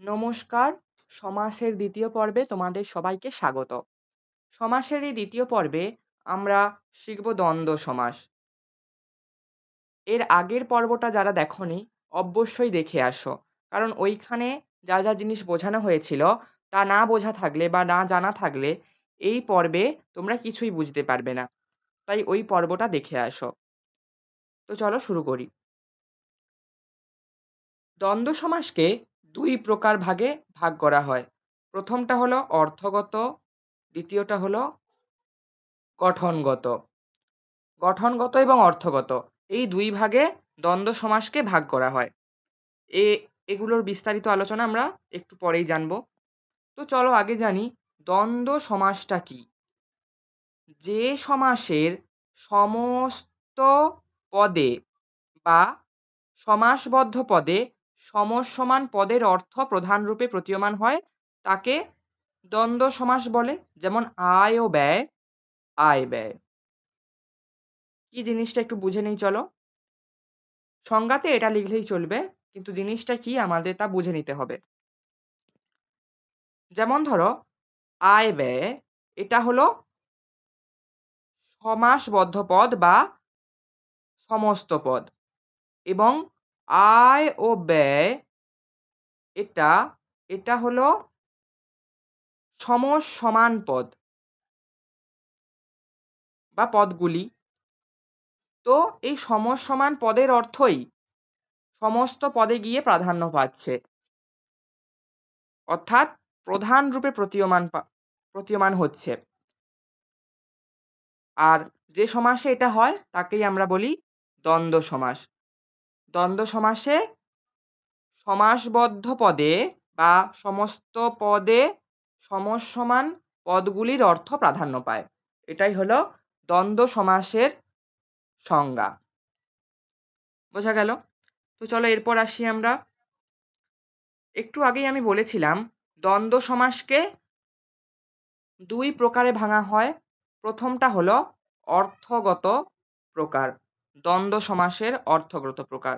নমস্কার, সমাসের দ্বিতীয় পর্বে তোমাদের সবাইকে স্বাগত। সমাসের এই দ্বিতীয় পর্বে আমরা শিখব দ্বন্দ্ব সমাস। এর আগের পর্বটা যারা দেখোনি অবশ্যই দেখে আসো। কারণ ওইখানে যা যা জিনিস বোঝানো হয়েছিল তা না বোঝা থাকলে বা না জানা থাকলে এই পর্বে তোমরা কিছুই বুঝতে পারবে না। তাই ওই পর্বটা দেখে আসো। তো চলো শুরু করি। দ্বন্দ্ব সমাসকে দুই প্রকার ভাগে ভাগ করা হয়। প্রথমটা হলো অর্থগত, দ্বিতীয়টা হলো গঠনগত। গঠনগত এবং অর্থগত এই দুই ভাগে দ্বন্দ্ব সমাসকে ভাগ করা হয়। এগুলোর বিস্তারিত আলোচনা আমরা একটু পরেই জানবো। তো চলো আগে জানি দ্বন্দ্ব সমাসটা কি। যে সমাসের সমস্ত পদে বা সমাসবদ্ধ পদে সমসমান পদের অর্থ প্রধানরূপে প্রতীয়মান হয় তাকে দ্বন্দ্ব সমাস বলে। যেমন আয় ও ব্যয়, আয় ব্যয়। কি জিনিসটা একটু বুঝে নেই চলো। সংজ্ঞাতে এটা লিখলেই চলবে, কিন্তু জিনিসটা কি আমাদের তা বুঝে নিতে হবে। যেমন ধরো আয় ব্যয়, এটা হলো সমাসবদ্ধ পদ বা সমস্ত পদ, এবং আয় ও ব্যয় এটা এটা হলো সমসমান পদ বা পদগুলি। তো এই সমসমান পদের অর্থই সমস্ত পদে গিয়ে প্রাধান্য পাচ্ছে, অর্থাৎ প্রধান রূপে প্রতীয়মান হচ্ছে। আর যে সমাসে এটা হয় তাকেই আমরা বলি দ্বন্দ্ব সমাস। দ্বন্দ্ব সমাসে সমাসবদ্ধ পদে বা সমস্ত পদে সমসমান পদগুলির অর্থ প্রাধান্য পায়। এটাই হলো দ্বন্দ্ব সমাসের সংজ্ঞা। বোঝা গেল? তো চলো এরপর আসি আমরা। একটু আগেই আমি বলেছিলাম দ্বন্দ্ব সমাসকে দুই প্রকারে ভাঙা হয়। প্রথমটা হলো অর্থগত প্রকার। দ্বন্দ্ব সমাসের অর্থগত প্রকার।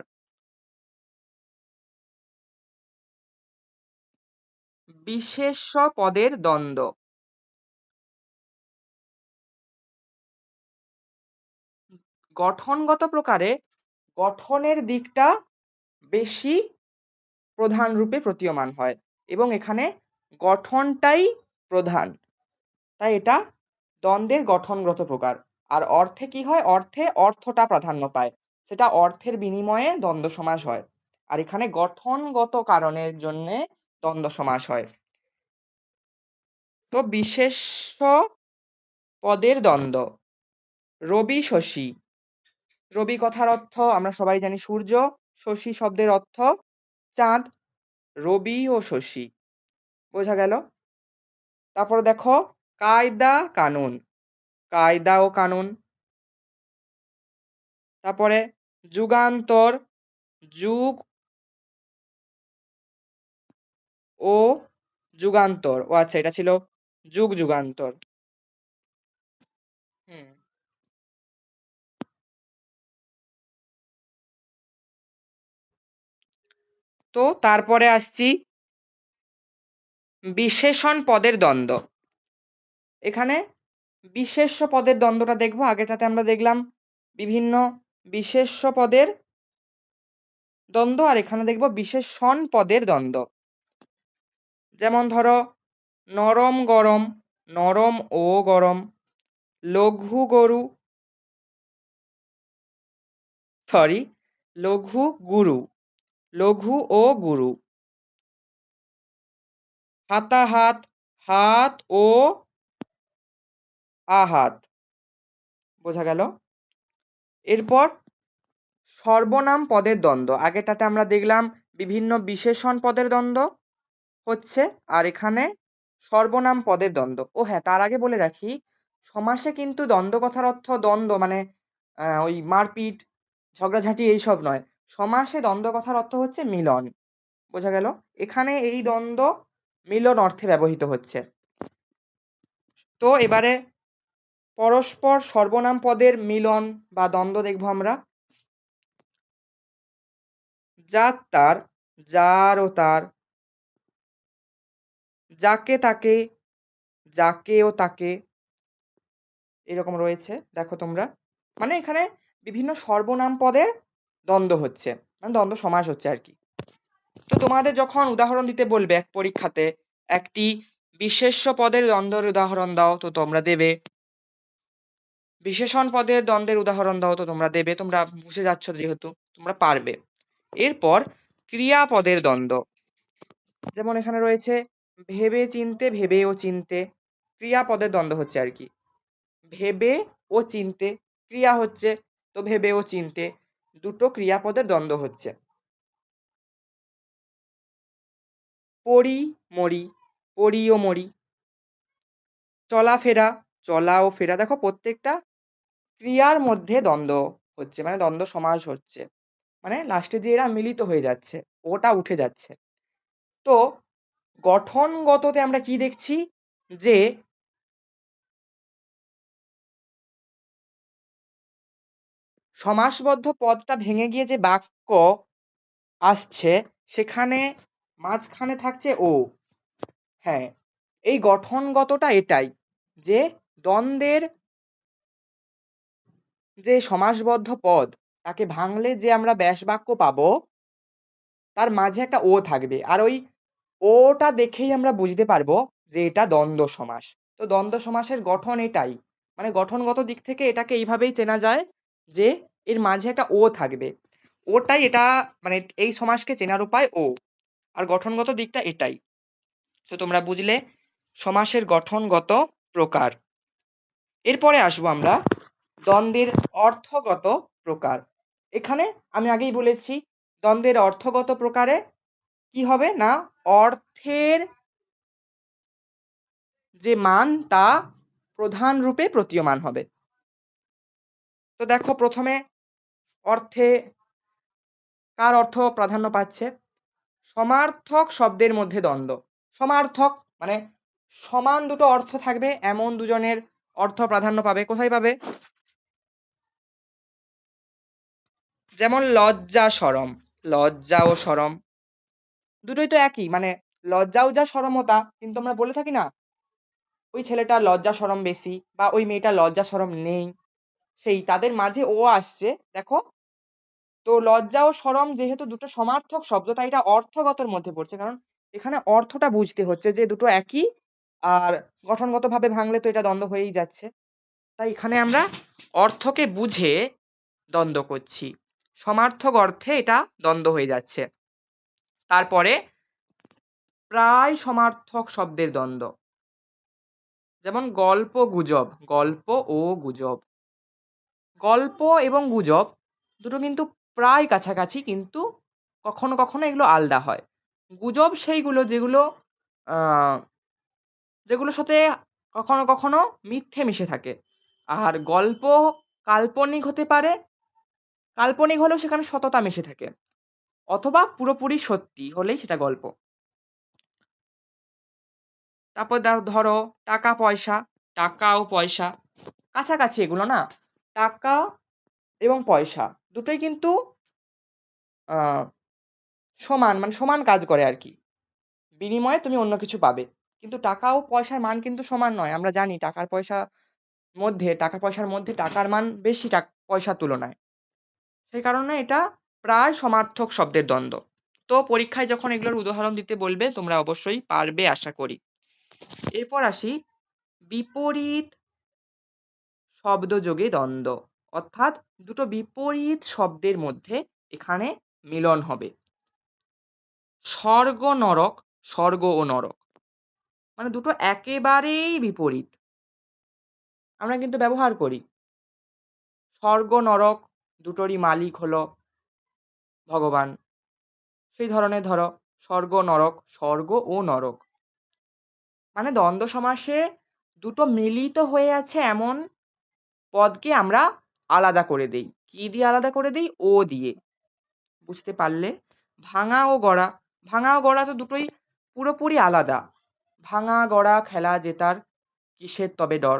বিশেষ্য পদের দ্বন্দ্ব। গঠনগত প্রকারে গঠনের দিকটা বেশি প্রধান রূপে প্রতীয়মান হয় এবং এখানে গঠনটাই প্রধান, তাই এটা দ্বন্দ্বের গঠনগত প্রকার। আর অর্থে কি হয়, অর্থে অর্থটা প্রাধান্য পায়, সেটা অর্থের বিনিময়ে দ্বন্দ্ব সমাস হয়। আর এখানে গঠনগত কারণের জন্য দ্বন্দ্ব সমাস হয়। তো বিশেষ্য পদের দ্বন্দ্ব। রবি শশী। রবি কথার অর্থ আমরা সবাই জানি সূর্য, শশী শব্দের অর্থ চাঁদ। রবি ও শশী, বোঝা গেল? তারপরে দেখো কায়দা কানুন, কায়দা ও কানুন। তারপরে যুগান্তর, যুগ ও যুগান্তর। ও আচ্ছা, এটা ছিল যুগ যুগান্তর। হুম। তো তারপরে আসছি বিশেষণ পদের দ্বন্দ্ব। এখানে বিশেষ্য পদের দ্বন্দ্বটা দেখবো। আগেটাতে আমরা দেখলাম বিভিন্ন বিশেষ্য পদের দ্বন্দ্ব, আর এখানে দেখব বিশেষণ পদের দ্বন্দ্ব। যেমন ধরো নরম গরম, নরম ও গরম। লঘু গরু, লঘু গুরু, লঘু ও গুরু। হাতাহাত, হাত ও আহাত। বোঝা গেল? এরপর সর্বনাম পদের দ্বন্দ্ব। আগেটাতে আমরা দেখলাম বিভিন্ন বিশেষণ পদের দ্বন্দ্ব হচ্ছে, আর এখানে সর্বনাম পদের দ্বন্দ্ব। ও হ্যাঁ, তার আগে বলে রাখি সমাসে কিন্তু দ্বন্দ্ব কথার অর্থ দ্বন্দ্ব মানে ওই মারপিট ঝগড়াঝাঁটি এইসব নয়। সমাসে দ্বন্দ্ব কথার অর্থ হচ্ছে মিলন। বোঝা গেল? এখানে এই দ্বন্দ্ব মিলন অর্থে ব্যবহৃত হচ্ছে। তো এবারে পরস্পর সর্বনাম পদের মিলন বা দ্বন্দ্ব দেখব আমরা। যার তার, যার ও তার, যাকে তাকে, যাকে ও তাকে, এরকম রয়েছে দেখো তোমরা। মানে এখানে বিভিন্ন সর্বনাম পদের দ্বন্দ্ব হচ্ছে, মানে দ্বন্দ্ব সমাস হচ্ছে আর কি। তো তোমাদের যখন উদাহরণ দিতে বলবে এক পরীক্ষাতে, একটি বিশেষ্য পদের দ্বন্দ্বের উদাহরণ দাও, তো তোমরা দেবে। বিশেষণ পদের দ্বন্দ্বের উদাহরণ দাও, তো তোমরা দেবে। তোমরা বুঝে যাচ্ছ যেহেতু তোমরা পারবে। এরপর ক্রিয়াপদের দ্বন্দ্ব, যেমন এখানে রয়েছে ভেবে চিনতে, ভেবে ও চিনতে, ক্রিয়াপদের দ্বন্দ্ব হচ্ছে আর কি। ভেবে ও চিনতে ক্রিয়া হচ্ছে, তো ভেবে ও চিনতে দুটো ক্রিয়াপদের দ্বন্দ্ব হচ্ছে। পড়ি মরি, পড়ি ও মরি, চলাফেরা, চলা ও ফেরা, দেখো প্রত্যেকটা ক্রিয়ার মধ্যে দ্বন্দ্ব হচ্ছে, মানে দ্বন্দ্ব সমাস হচ্ছে, মানে লাস্টে যে এরা মিলিত হয়ে যাচ্ছে, ওটা উঠে যাচ্ছে। তো গঠনগততে আমরা কি দেখছি, যে সমাসবদ্ধ পদটা ভেঙে গিয়ে যে বাক্য আসছে, সেখানে মাঝখানে থাকছে ও। হ্যাঁ, এই গঠনগতটা এটাই, যে দ্বন্দ্বের যে সমাসবদ্ধ পদ, তাকে ভাঙলে যে আমরা ব্যাস বাক্য পাবো, তার মাঝে একটা ও থাকবে, আর ওই ওটা দেখেই আমরা বুঝতে পারবো যে এটা দ্বন্দ্ব সমাস। তো দ্বন্দ্ব সমাসের গঠন এটাই, মানে গঠনগত দিক থেকে এটাকে এইভাবেই চেনা যায় যে এর মাঝে একটা ও থাকবে। ওটাই এটা, মানে এই সমাসকে চেনার উপায় ও, আর গঠনগত দিকটা এটাই। তো তোমরা বুঝলে সমাসের গঠনগত প্রকার। এরপরে আসবো আমরা দ্বন্দ্বের অর্থগত প্রকার। এখানে আমি আগেই বলেছি, দ্বন্দ্বের অর্থগত প্রকারে কি হবে না, অর্থের যে মান তা প্রধান রূপে প্রতীয়মান হবে। তো দেখো প্রথমে অর্থে কার অর্থ প্রাধান্য পাচ্ছে, সমার্থক শব্দের মধ্যে দ্বন্দ্ব। সমার্থক মানে সমান দুটো অর্থ থাকবে এমন দুজনের অর্থ প্রাধান্য পাবে। কোথায় পাবে, যেমন লজ্জা সরম, লজ্জা ও সরম দুটোই তো একই, মানে লজ্জাও যা সরমও তা, কিন্তু আমরা বলে থাকি না ওই ছেলেটার লজ্জা সরম বেশি, বা ওই মেয়েটার লজ্জা সরম নেই, সেই তাদের মাঝে ও আসছে দেখো। তো লজ্জা ও সরম যেহেতু দুটো সমার্থক শব্দ, তাই এটা অর্থগতর মধ্যে পড়ছে, কারণ এখানে অর্থটা বুঝতে হচ্ছে যে দুটো একই, আর গঠনগতভাবে ভাঙলে তো এটা দ্বন্দ্ব হয়েই যাচ্ছে। তাই এখানে আমরা অর্থকে বুঝে দ্বন্দ্ব করছি, সমার্থক অর্থে এটা দ্বন্দ্ব হয়ে যাচ্ছে। তারপরে প্রায় সমার্থক শব্দের দ্বন্দ্ব, যেমন গল্প গুজব, গল্প ও গুজব। গল্প এবং গুজব দুটো কিন্তু প্রায় কাছাকাছি, কিন্তু কখনো কখনো এগুলো আলাদা হয়। গুজব সেইগুলো যেগুলো আহ, যেগুলোর সাথে কখনো কখনো মিথ্যে মিশে থাকে, আর গল্প কাল্পনিক হতে পারে, কাল্পনিক হলেও সেখানে সততা মিশে থাকে, অথবা পুরোপুরি সত্যি হলেই সেটা গল্প। তারপর ধরো টাকা পয়সা, টাকা ও পয়সা কাছাকাছি এগুলো না, টাকা এবং পয়সা দুটোই কিন্তু আহ সমান, মানে সমান কাজ করে আর কি, বিনিময়ে তুমি অন্য কিছু পাবে। কিন্তু টাকা ও পয়সার মান কিন্তু সমান নয়, আমরা জানি টাকা পয়সার মধ্যে টাকার মান বেশি পয়সার তুলনায়। সেই কারণে এটা প্রায় সমার্থক শব্দের দ্বন্দ্ব। তো পরীক্ষায় যখন এগুলোর উদাহরণ দিতে বলবে তোমরা অবশ্যই পারবে আশা করি। এরপর আসি বিপরীত শব্দযোগে দ্বন্দ্ব, অর্থাৎ দুটো বিপরীত শব্দের মধ্যে এখানে মিলন হবে। স্বর্গ নরক, স্বর্গ ও নরক মানে দুটো একেবারেই বিপরীত, আমরা কিন্তু ব্যবহার করি। স্বর্গ নরক দুটোরই মালিক হলো ভগবান, সেই ধরনের ধরো স্বর্গ নরক, স্বর্গ ও নরক মানে দ্বন্দ্ব সমাসে দুটো মিলিত হয়ে আছে এমন পদকে আমরা আলাদা করে দেই। কি দিয়ে আলাদা করে দেই, ও দিয়ে। বুঝতে পারলে, ভাঙা ও গড়া, ভাঙা ও গড়া তো দুটোই পুরোপুরি আলাদা। ভাঙা গড়া খেলা জেতার কিসের তবে ডর,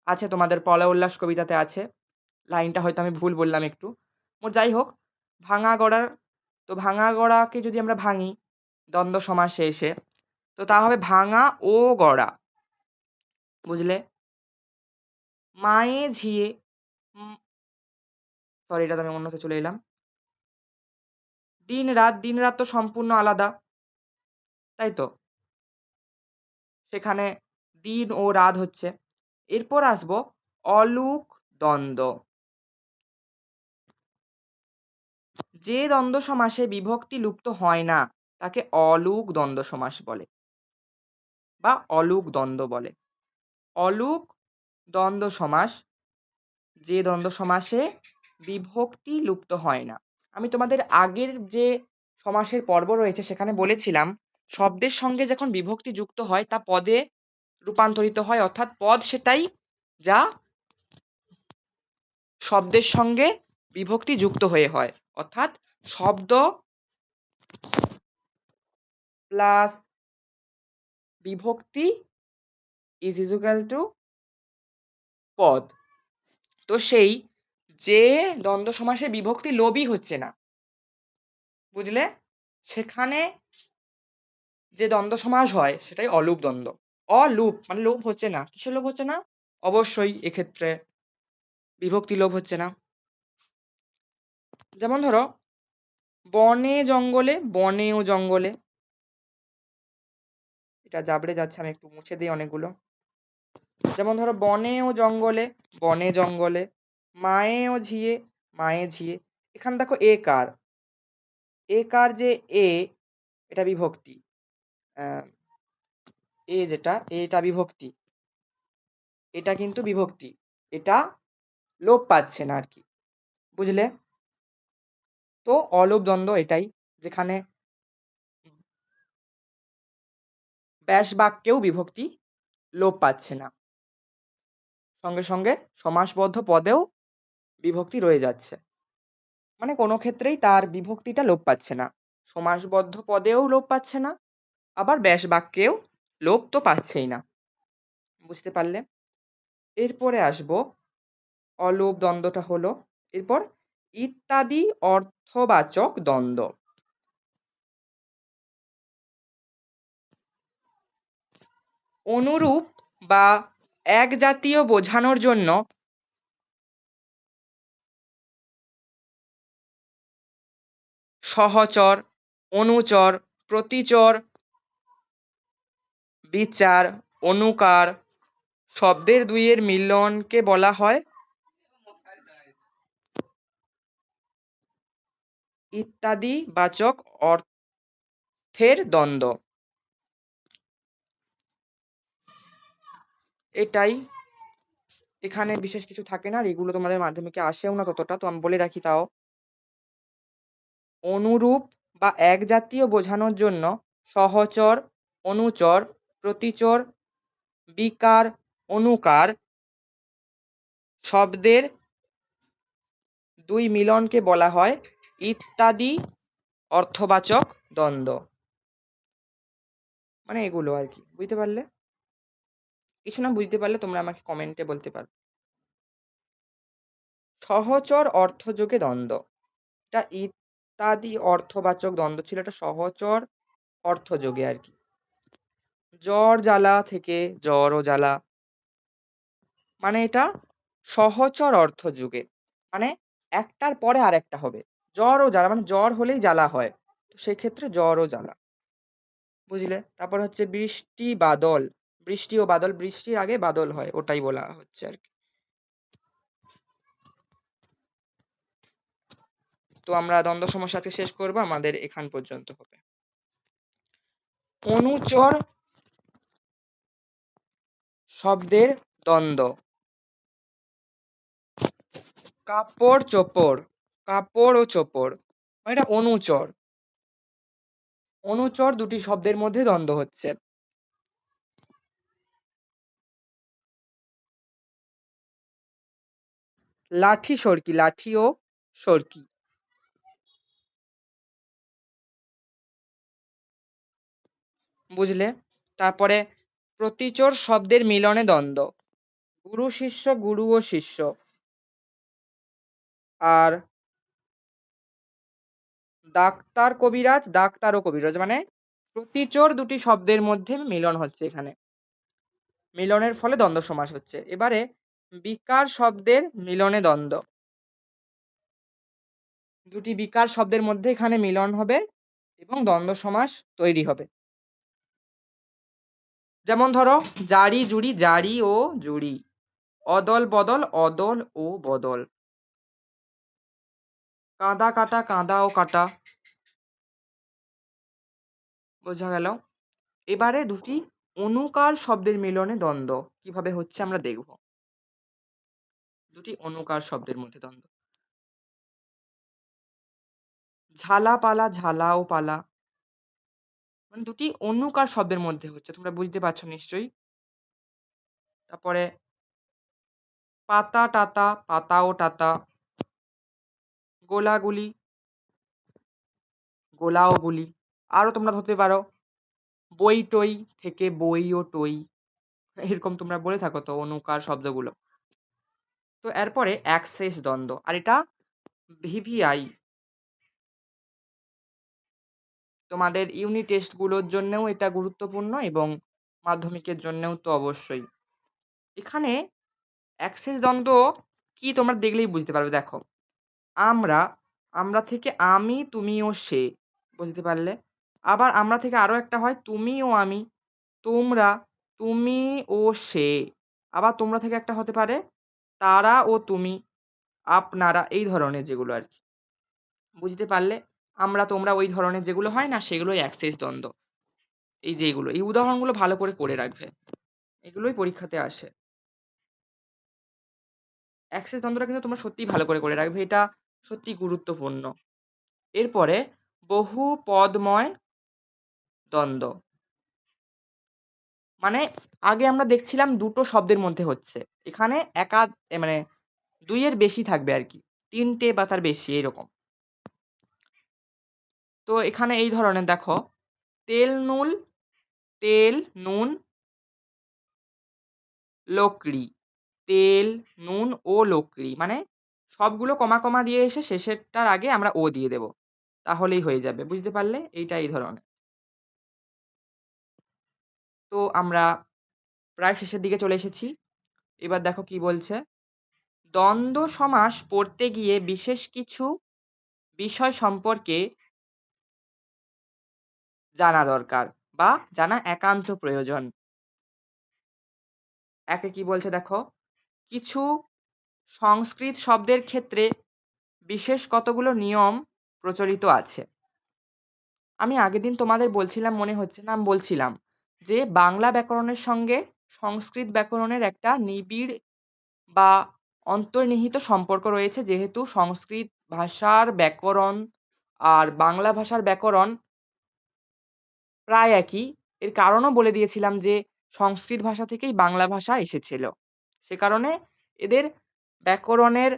আছে তোমাদের প্রলয় উল্লাস কবিতাতে আছে, লাইনটা হয়তো আমি ভুল বললাম একটু। যাই হোক, ভাঙা গড়ার, তো ভাঙা গড়াকে যদি আমরা ভাঙি দ্বন্দ্ব সমাসে এসে, তো তা হবে ভাঙা ও গড়া। বুঝলে? মায়ে ঝিয়ে সরি, এটা তো আমি অন্যতে চলে এলাম। দিন রাত, দিন রাত তো সম্পূর্ণ আলাদা, তাই তো? সেখানে দিন ও রাত হচ্ছে। এরপর আসবো অলুক দ্বন্দ্ব। যে দ্বন্দ্ব সমাসে বিভক্তি লুপ্ত হয় না তাকে অলুক দ্বন্দ্ব সমাস বলে বা অলুক দ্বন্দ্ব বলে। অলুক দ্বন্দ্ব সমাস যে দ্বন্দ্ব সমাসে বিভক্তি লুপ্ত হয় না। আমি তোমাদের আগের যে সমাসের পর্ব রয়েছে সেখানে বলেছিলাম শব্দের সঙ্গে যখন বিভক্তি যুক্ত হয় তা পদে রূপান্তরিত হয়, অর্থাৎ পদ সেটাই যা শব্দের সঙ্গে বিভক্তি যুক্ত হয়ে হয়। অর্থাৎ শব্দ প্লাস বিভক্তি ইজ ইকুয়াল টু পদ। তো সেই যে দ্বন্দ্ব সমাসে বিভক্তি লোপই হচ্ছে না, বুঝলে, সেখানে যে দ্বন্দ্ব সমাস হয় সেটাই অলুপ দ্বন্দ্ব। অলুপ মানে লোপ হচ্ছে না। কিসের লোপ হচ্ছে না? অবশ্যই এক্ষেত্রে বিভক্তি লোপ হচ্ছে না। যেমন ধরো বনে জঙ্গলে, বনে ও জঙ্গলে। এটা জাবড়ে যাচ্ছে, আমি একটু মুছে দিই অনেকগুলো। যেমন ধরো বনে ও জঙ্গলে, বনে জঙ্গলে। মায়ে ও ঝিয়ে, মায়ে ঝিয়ে। এখানে দেখো এ কার, এ কার যে এ, এটা বিভক্তি। এ যেটা, এটা বিভক্তি, এটা কিন্তু বিভক্তি, এটা লোপ পাচ্ছে না আর কি, বুঝলে? তো অলোপ দ্বন্দ্ব এটাই, যেখানে ব্যাস বাক্যেও বিভক্তি লোপ পাচ্ছে না, সঙ্গে সঙ্গে সমাসবদ্ধ পদেও বিভক্তি রয়ে যাচ্ছে। মানে কোনো ক্ষেত্রেই তার বিভক্তিটা লোপ পাচ্ছে না, সমাসবদ্ধ পদেও লোপ পাচ্ছে না, আবার ব্যাস বাক্যেও লোপ তো পাচ্ছেই না। বুঝতে পারলে? এরপরে আসবো অলোপ দ্বন্দ্বটা হলো, এরপর ইত্যাদি অর্থবাচক দ্বন্দ্ব। অনুরূপ বা এক জাতীয় বোঝানোর জন্য সহচর, অনুচর, প্রতিচর, বিচার, অনুকার শব্দের দুইয়ের মিলনকে বলা হয় ইত্যাদি বাচক অর্থের দ্বন্দ্ব। এটাই, এখানে বিশেষ কিছু থাকে না আর এগুলো তোমাদের মাধ্যমিকে আসেও না ততটা, তো আমি বলে রাখি তাও। অনুরূপ বা এক জাতীয় বোঝানোর জন্য সহচর, অনুচর, প্রতিচর, বিকার, অনুকার শব্দের দুই মিলনকে বলা হয় ইত্যাদি অর্থবাচক দ্বন্দ্ব। মানে এগুলো আর কি, বুঝতে পারলে? কিছু না বুঝতে পারলে তোমরা আমাকে কমেন্টে বলতে পারো। সহচর অর্থযোগে দ্বন্দ্ব, এটা ইত্যাদি অর্থবাচক দ্বন্দ্ব ছিল, এটা সহচর অর্থযোগে আর কি। জ্বর জ্বালা থেকে জ্বর ও জ্বালা, মানে এটা সহচর অর্থযোগে, মানে একটার পরে আরেকটা হবে। জ্বর ও জ্বালা মানে জ্বর হলেই জ্বালা হয়, তো সেক্ষেত্রে জ্বর ও জ্বালা, বুঝলে? তারপর হচ্ছে বৃষ্টি বাদল, বৃষ্টি ও বাদল, বৃষ্টির আগে বাদল হয়, ওটাই বলা হচ্ছে আর কি। তো আমরা দ্বন্দ্ব সমস্যা আজকে শেষ করবো, আমাদের এখান পর্যন্ত হবে। অনুচর শব্দের দ্বন্দ্ব, কাপড় চোপড়, কাপড় ও চোপড়, মানে এটা অনুচর। অনুচর দুটি শব্দের মধ্যে দ্বন্দ্ব হচ্ছে। লাঠি সরকি, লাঠি ও সরকি, বুঝলে? তারপরে প্রতিচর শব্দের মিলনে দ্বন্দ্ব, গুরু শিষ্য, গুরু ও শিষ্য। আর ডাক্তার কবিরাজ, ডাক্তার ও কবিরাজ, মানে প্রতিচোর দুটি শব্দের মধ্যে মিলন হচ্ছে এখানে। মিলনের ফলে দ্বন্দ্ব সমাস হচ্ছে। এবারে বিকার শব্দের মিলনে দ্বন্দ্ব। দুটি বিকার শব্দের মধ্যে এখানে মিলন হবে এবং দ্বন্দ্ব সমাস তৈরি হবে। যেমন ধরো জারি জুড়ি, জারি ও জুড়ি। অদল বদল, অদল ও বদল। কাঁদা কাটা, কাঁদা ও কাটা। বোঝা গেল? এবারে দুটি অনুকার শব্দের মিলনে দ্বন্দ্ব কিভাবে হচ্ছে আমরা দেখব। দুটি অনুকার শব্দের মধ্যে দ্বন্দ্ব। ঝালা পালা, ঝালা ও পালা। মানে দুটি অনুকার শব্দের মধ্যে হচ্ছে, তোমরা বুঝতে পারছো নিশ্চয়ই। তারপরে পাতা টাতা, পাতা ও টাতা। গোলাগুলি, গোলা ও গুলি। আরো তোমরা ধরতে পারো বই টই থেকে বই ও টই। এরকম তোমরা বলে থাকো তো অনুকার শব্দগুলো। তো এরপরে অ্যাক্সেস দ্বন্দ্ব, আর এটা ভিভিআই তোমাদের ইউনিট টেস্ট গুলোর জন্যও এটা গুরুত্বপূর্ণ এবং মাধ্যমিকের জন্যও তো অবশ্যই। এখানে অ্যাক্সেস দ্বন্দ্ব কি তোমরা দেখলেই বুঝতে পারবে। দেখো আমরা, আমরা থেকে আমি, তুমি ও সে, বুঝতে পারলে? আবার আমরা থেকে আরো একটা হয় তুমি ও আমি, তোমরা, তুমি ও সে। আবার তোমরা থেকে একটা হতে পারে তারা ও তুমি, আপনারা, এই ধরনের যেগুলো আর কি। বুঝতে পারলে? আমরা তোমরা ওই ধরনের যেগুলো হয় না সেগুলোই অ্যাক্সেস দ্বন্দ্ব। এই যে এগুলো, এই উদাহরণগুলো ভালো করে রাখবে। এগুলোই পরীক্ষাতে আসে। অ্যাক্সেস দ্বন্দ্বটা কিন্তু তোমরা সত্যিই ভালো করে রাখবে। এটা সত্যিই গুরুত্বপূর্ণ। এরপরে বহু পদময় দ্বন্দ্ব। মানে আগে আমরা দেখছিলাম দুটো শব্দের মধ্যে হচ্ছে। এখানে মানে ২ এর বেশি থাকবে আরকি। ৩ টে বা তার বেশি এরকম। তো এখানে এই ধরনের দেখো তেল নুল, তেল নুন লোকড়ি। তেল, নুন ও লোকড়ি। মানে সবগুলো কমা দিয়ে এসে শেষেরটার আগে আমরা ও দিয়ে দেব। তাহলেই হয়ে যাবে। বুঝতে পারলে? এইটা এই ধরনের। তো আমরা প্রায় শেষের দিকে চলে এসেছি। এবার দেখো কি বলছে। দ্বন্দ্ব সমাস পড়তে গিয়ে বিশেষ কিছু বিষয় সম্পর্কে জানা দরকার বা জানা একান্ত প্রয়োজন। একে কি বলছে দেখো, কিছু সংস্কৃত শব্দের ক্ষেত্রে বিশেষ কতগুলো নিয়ম প্রচলিত আছে। আমি আগের দিন তোমাদের বলছিলাম মনে হচ্ছে না, আমি বলছিলাম যে বাংলা ব্যাকরণের সঙ্গে সংস্কৃত ব্যাকরণের একটা নিবিড় বা অন্তর্নিহিত সম্পর্ক রয়েছে, যেহেতু সংস্কৃত ভাষার ব্যাকরণ আর বাংলা ভাষার ব্যাকরণ প্রায় একই। এর কারণও বলে দিয়েছিলাম যে সংস্কৃত ভাষা থেকেই বাংলা ভাষা এসেছিল। সে কারণে এদের ব্যাকরণের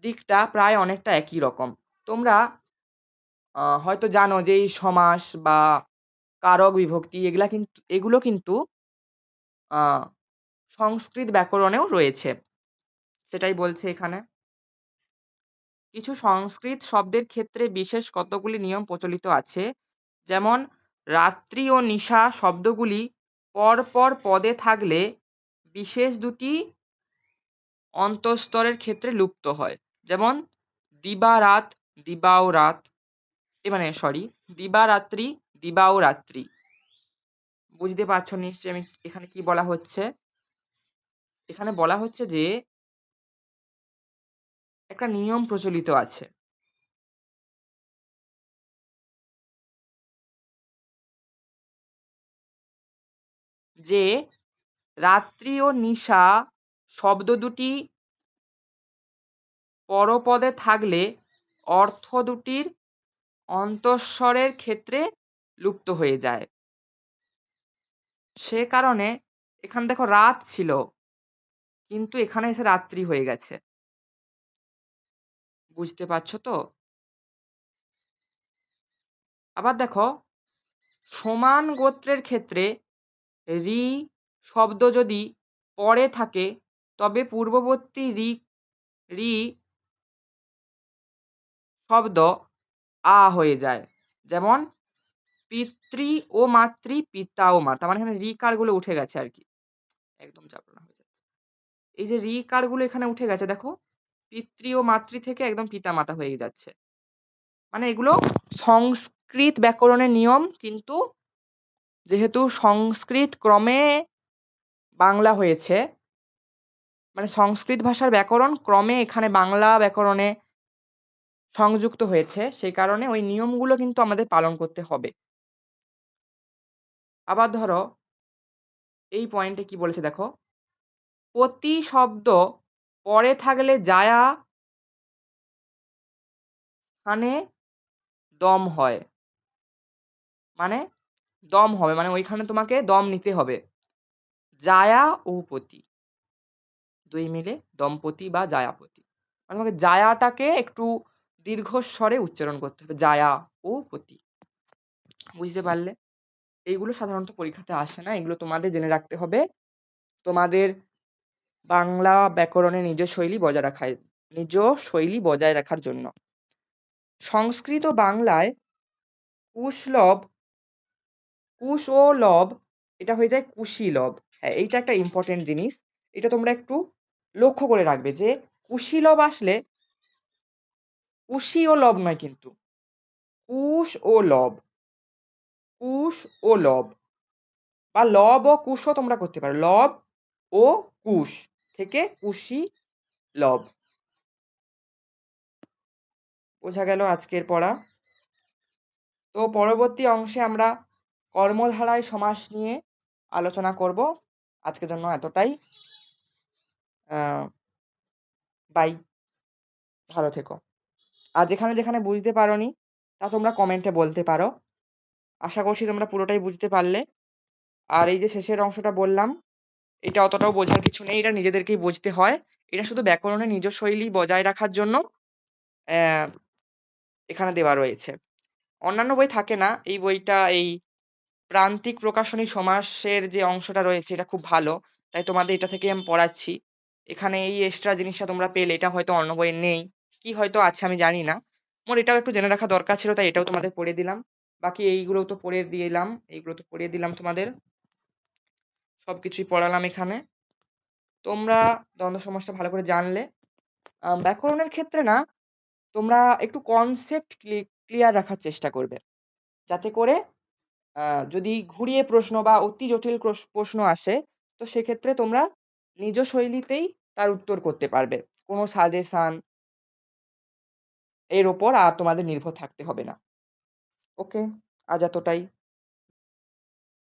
দিকটা প্রায় অনেকটা একই রকম। তোমরা হয়তো জানো যে এই সমাস বা কারক বিভক্তি এগুলো কিন্তু আ সংস্কৃত ব্যাকরণেও রয়েছে। সেটাই বলছে এখানে। কিছু সংস্কৃত শব্দের ক্ষেত্রে বিশেষ কতগুলি নিয়ম প্রচলিত আছে। যেমন রাত্রি ও নিশা শব্দগুলি পরপর পদে থাকলে বিশেষ দুটি অন্তঃস্তরের ক্ষেত্রে লুপ্ত হয়। যেমন দিবা-রাত, দিবা ও রাত। মানে সরি, দিবা-রাত্রি, দিবা ও রাত্রি। বুঝতে পারছো নিশ্চয়ই আমি এখানে কি বলা হচ্ছে? এখানে বলা হচ্ছে যে একটা নিয়ম প্রচলিত আছে। যে রাত্রি ও নিশা শব্দ দুটি পরপদে থাকলে অর্থ দুটির অন্তঃস্বরের ক্ষেত্রে লুপ্ত হয়ে যায়। সে কারণে এখানে দেখো রাত ছিল, কিন্তু এখানে এসে রাত্রি হয়ে গেছে। বুঝতে পারছো তো? আবার দেখো সমান গোত্রের ক্ষেত্রে রি শব্দ যদি পরে থাকে তবে পূর্ববর্তী রি শব্দ আ হয়ে যায়। যেমন পিতৃ ও মাতৃ, পিতা ও মাতা, মানে এখানে ঋকার গুলো উঠে গেছে আর কি, একদম চাপড়ানো হয়ে যাচ্ছে। এই যে ঋকার গুলো এখানে উঠে গেছে দেখো, পিতৃ ও মাতৃ থেকে একদম পিতা মাতা হয়ে যাচ্ছে। মানে এগুলো সংস্কৃত ব্যাকরণের নিয়ম, কিন্তু যেহেতু সংস্কৃত ক্রমে বাংলা হয়েছে, মানে সংস্কৃত ভাষার ব্যাকরণ ক্রমে এখানে বাংলা ব্যাকরণে সংযুক্ত হয়েছে, সেই কারণে ওই নিয়মগুলো কিন্তু আমাদের পালন করতে হবে। আবার ধরো এই পয়েন্টে কি বলেছে দেখো, পতি শব্দ পরে থাকলে জায়া স্থানে দম হয়, মানে দম হবে, মানে ওইখানে তোমাকে দম নিতে হবে। জায়া ও পতি দুই মিলে দম্পতি বা জায়াপতি, মানে তোমাকে জায়াটাকে একটু দীর্ঘস্বরে উচ্চারণ করতে হবে, জায়া ও পতি। বুঝতে পারলে? এইগুলো সাধারণত পরীক্ষাতে আসে না, এগুলো তোমাদের জেনে রাখতে হবে তোমাদের বাংলা ব্যাকরণের নিজ শৈলী বজায় রাখার জন্য। সংস্কৃত ও বাংলায় কুশলভ, কুশ ও লব, এটা হয়ে যায় কুশীলব। হ্যাঁ, এইটা একটা ইম্পর্টেন্ট জিনিস, এটা তোমরা একটু লক্ষ্য করে রাখবে যে কুশীলব আসলে কুশি ও লব নয়, কিন্তু কুশ ও লব, কুশ ও লব, বা লব ও কুশও তোমরা করতে পারো, লব ও কুশ থেকে কুশি লব। বোঝা গেল আজকের পড়া? তো পরবর্তী অংশে আমরা কর্মধারায় সমাস নিয়ে আলোচনা করব। আজকের জন্য এতটাই। বাই, ভালো থেকো। আর যেখানে যেখানে বুঝতে পারোনি তা তোমরা কমেন্টে বলতে পারো। আশা করছি তোমরা পুরোটাই বুঝতে পারলে। আর এই যে শেষের অংশটা বললাম, এটা অতটাও বোঝার কিছু নেই, এটা নিজেদেরকেই বুঝতে হয়। এটা শুধু ব্যাকরণের নিজ শৈলী বজায় রাখার জন্য এখানে দেওয়া রয়েছে। অন্যান্য বই থাকে না, এই বইটা এই প্রান্তিক প্রকাশনী সমাসের যে অংশটা রয়েছে এটা খুব ভালো, তাই তোমাদের এটা থেকে আমি পড়াচ্ছি। এখানে এই এক্সট্রা জিনিসটা তোমরা পেলে, এটা হয়তো অন্য বইয়ে নেই, কি হয়তো আছে আমি জানি না। মোর এটাও একটু জেনে রাখা দরকার ছিল, তাই এটাও তোমাদের পড়িয়ে দিলাম। বাকি এইগুলো তো পড়িয়ে দিলাম, এইগুলো তো পড়িয়ে দিলাম তোমাদের, সবকিছুই পড়ালাম এখানে। তোমরা দ্বন্দ্ব সমাসটা ভালো করে জানলে। ব্যাকরণের ক্ষেত্রে না, তোমরা একটু কনসেপ্ট ক্লিয়ার রাখার চেষ্টা করবে, যাতে করে যদি ঘুরিয়ে প্রশ্ন বা অতি জটিল প্রশ্ন আসে, তো সেক্ষেত্রে তোমরা নিজ শৈলীতেই তার উত্তর করতে পারবে, কোনো সাজেশন এর ওপর আর তোমাদের নির্ভর থাকতে হবে না। ওকে, আজ এতটাই।